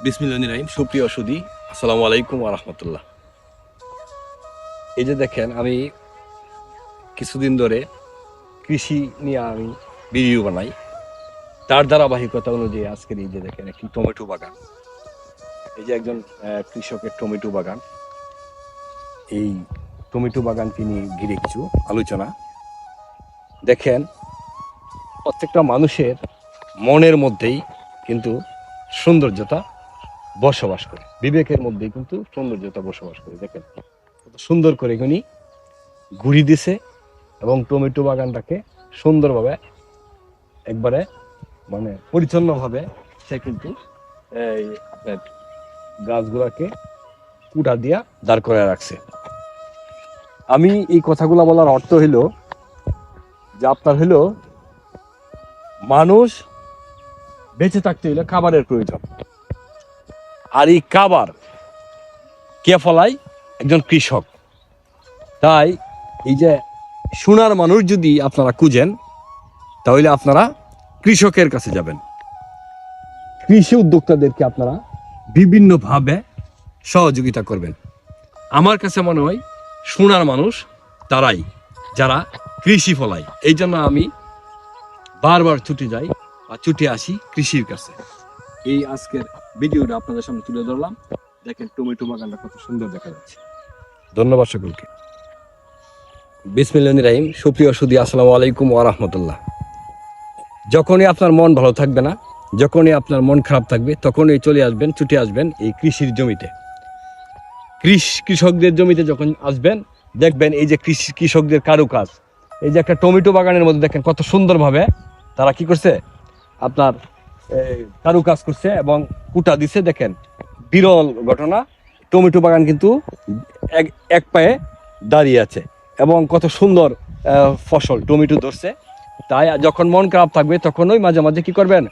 বিসমিল্লাহির রহিম। সুপ্রিয় সুধী, আসসালামু আলাইকুম ওয়া রাহমাতুল্লাহ। এই যে দেখেন, আমি কিছুদিন ধরে কৃষি নিয়ে আমি ভিডিও বানাই। তার ধারাবাহিকতা অনুযায়ী আজকের এই যে দেখেন একটি টমেটো বাগান। এই যে একজন কৃষকের টমেটো বাগান। এই টমেটো বাগানকে নিয়ে ঘিরে কিছু আলোচনা। দেখেন, প্রত্যেকটা মানুষের মনের মধ্যেই কিন্তু সৌন্দর্যতা বসবাস করে, বিবেকের মধ্যেই কিন্তু সৌন্দর্যতা বসবাস করে। দেখেন কত সুন্দর করে উনি ঘুরি দিছে এবং টমেটো বাগানটাকে সুন্দরভাবে একবারে মানে পরিচ্ছন্নভাবে সে কিন্তু এই আপনার গাছগুলাকে কুটা দিয়া দাঁড় করে রাখছে। আমি এই কথাগুলো বলার অর্থ হইলো যে আপনার হইলো মানুষ বেঁচে থাকতে হইলে খাবারের প্রয়োজন, আর এই খাবার কে ফলায়? একজন কৃষক। তাই এই যে সোনার মানুষ যদি আপনারা খুঁজেন, তাহলে আপনারা কৃষকের কাছে যাবেন। কৃষি উদ্যোক্তাদেরকে আপনারা বিভিন্নভাবে সহযোগিতা করবেন। আমার কাছে মনে হয় সোনার মানুষ তারাই, যারা কৃষি ফলায়। এই জন্য আমি বারবার ছুটে যাই বা ছুটে আসি কৃষির কাছে। এই আজকের ভিডিওটা আপনাদের সামনে তুলে ধরলাম। দেখেন টমেটো বাগানটা কত সুন্দর দেখা যাচ্ছে। ধন্যবাদ সকলকে। বিসমিল্লাহির রহিম। সুপ্রিয় সুধী, আসসালামু আলাইকুম ওয়া রাহমাতুল্লাহ। যখনই আপনার মন ভালো থাকবে না, যখনই আপনার মন খারাপ থাকবে, তখনই চলে আসবেন, ছুটে আসবেন এই কৃষির জমিতে। কৃষকদের জমিতে যখন আসবেন, দেখবেন এই যে কৃষকদের কারুকাজ। এই যে একটা টমেটো বাগানের মধ্যে দেখেন কত সুন্দরভাবে তারা কি করছে, আপনার কারুকাজ করছে এবং কুটা দিছে। দেখেন বিরল ঘটনা, টমেটো বাগান কিন্তু এক পায়ে দাঁড়িয়ে আছে এবং কত সুন্দর ফসল টমেটো ধরছে। তাই যখন মন খারাপ থাকবে, তখন ওই মাঝে মাঝে কি করবেন,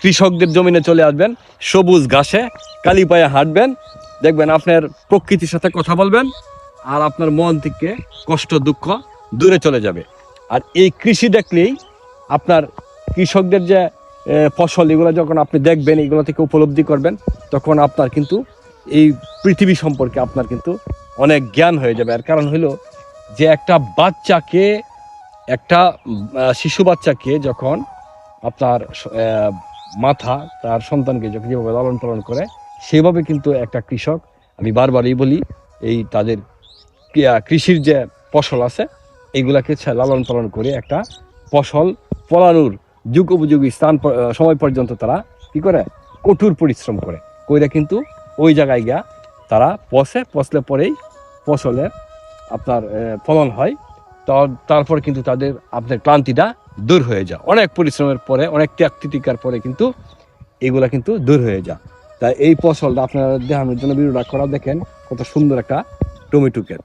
কৃষকদের জমিনে চলে আসবেন, সবুজ ঘাসে কালি পায়ে হাঁটবেন, দেখবেন আপনার প্রকৃতির সাথে কথা বলবেন, আর আপনার মন থেকে কষ্ট দুঃখ দূরে চলে যাবে। আর এই কৃষি দেখলেই আপনার কৃষকদের যে ফসল, এগুলো যখন আপনি দেখবেন, এগুলো থেকে উপলব্ধি করবেন, তখন আপনার কিন্তু এই পৃথিবী সম্পর্কে আপনার কিন্তু অনেক জ্ঞান হয়ে যাবে। আর কারণ হলো যে একটা শিশু বাচ্চাকে যখন আপনার মাথা তার সন্তানকে যখন যেভাবে লালন পালন করে, সেভাবে কিন্তু একটা কৃষক, আমি বারবারই বলি, এই তাদের কৃষির যে ফসল আছে এইগুলাকে লালন পালন করে একটা ফসল ফলানোর যুগোপযোগী সময় পর্যন্ত তারা কি করে, কঠোর পরিশ্রম করে কিন্তু ওই জায়গায় গিয়া তারা পচলে পরেই ফসলের আপনার ফলন হয়। তারপর কিন্তু তাদের আপনার ক্লান্তিটা দূর হয়ে যায়। অনেক পরিশ্রমের পরে, অনেক ত্যাগ তিতিকার পরে কিন্তু এগুলা কিন্তু দূর হয়ে যায়। তাই এই ফসলটা আপনারা দেখানোর জন্য ভিডিওটা করা। দেখেন কত সুন্দর একটা টমেটো ক্ষেত।